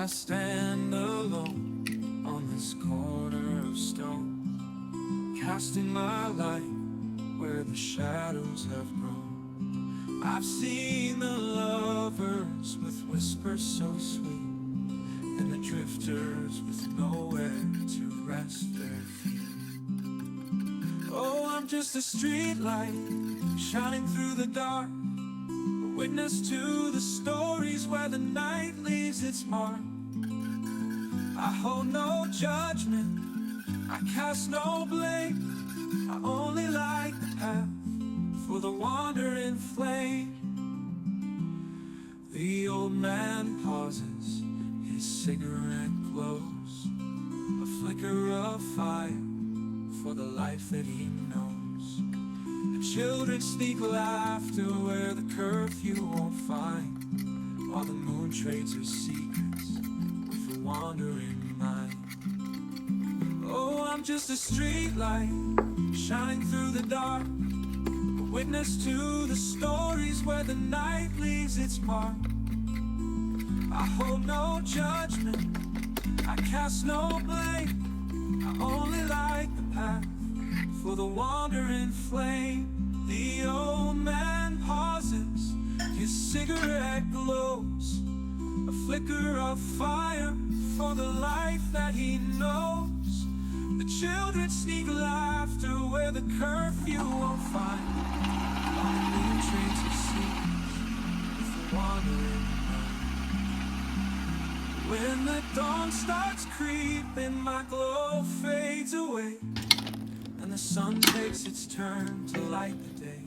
I stand alone on this corner of stone, casting my light where the shadows have grown. I've seen the lovers with whispers so sweet, and the drifters with nowhere to rest their feet. Oh, I'm just a street light shining through the dark, a witness to the stories where the night leaves its mark. I hold no judgment, I cast no blame, I only light the path for the wandering flame. The old man pauses, his cigarette glows, a flicker of fire for the life that he knows. The children sneak laughter where the curfew won't find, while the moon trades her secrets with a wandering mind. Oh, I'm just a street light shining through the dark, a witness to the stories where the night leaves its mark. I hold no judgment, I cast no blame, I only light the path for the wandering flame. The old man pauses, his cigarette glows, a flicker of fire for the life that he knows. The children sneak laughter where the curfew won't find, while the moon trades her secrets with the wandering mind. When the dawn starts creeping, my glow fades away, and the sun takes its turn to light the day.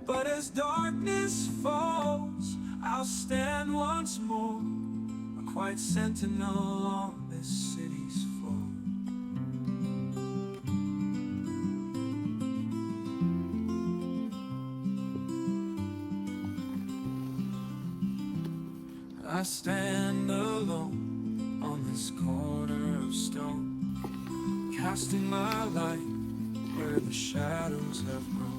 But as darkness falls, I'll stand once more, a quiet sentinel on this city's floor. I stand alone on this corner of stone, casting my light where the shadows have grown.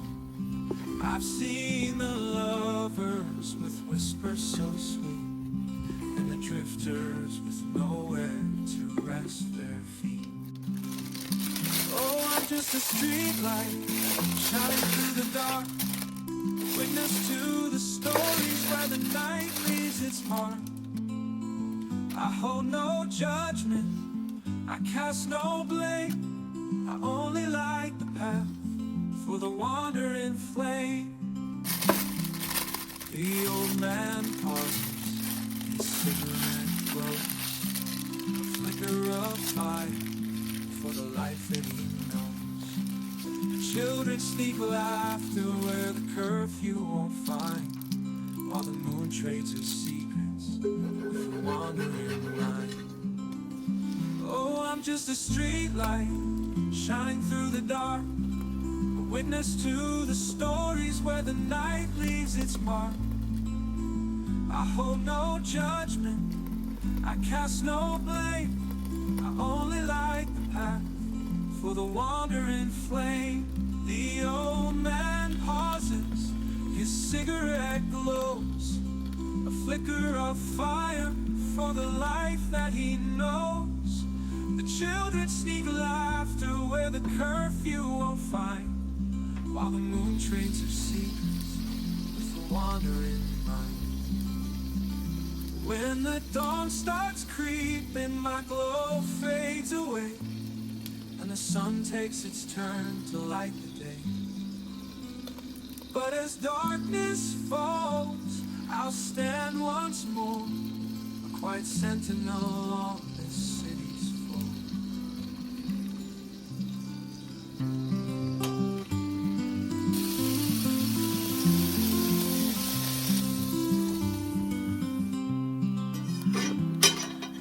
I've seen the lovers with whispers so sweet, and the drifters with nowhere to rest their feet. Oh, I'm just a street light shining through the dark, witness to the stories where the night leaves its mark. I hold no judgment, I cast no blame, I only light the path for the wandering flame. The old man pauses, his cigarette glows, a flicker of fire for the life that he knows. The children sneak laughter where the curfew won't find, while the moon trades her secrets with a wandering mind. Oh, I'm just a street light shining through the dark, a witness to the stories where the night leaves its mark. I hold no judgment, I cast no blame, I only light the path for the wandering flame. The old man pauses, his cigarette glows, a flicker of fire for the life that he knows. The children sneak laughter where the curfew won't find, while the moon trades her secrets with the wandering mind. When the dawn starts creeping, my glow fades away, and the sun takes its turn to light the day. But as darkness falls, I'll stand once more, a quiet sentinel on this city's floor.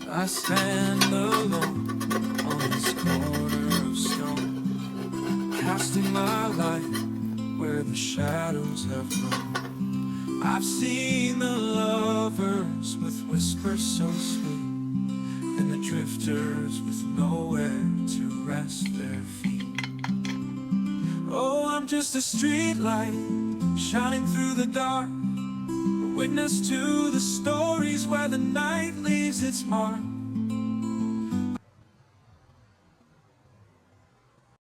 I stand alone on this corner of stone, casting my light where the shadows have grown. I've seen the lovers with whispers so sweet, and the drifters with nowhere to rest their feet. Oh, I'm just a street light shining through the dark, a witness to the stories where the night leaves its mark.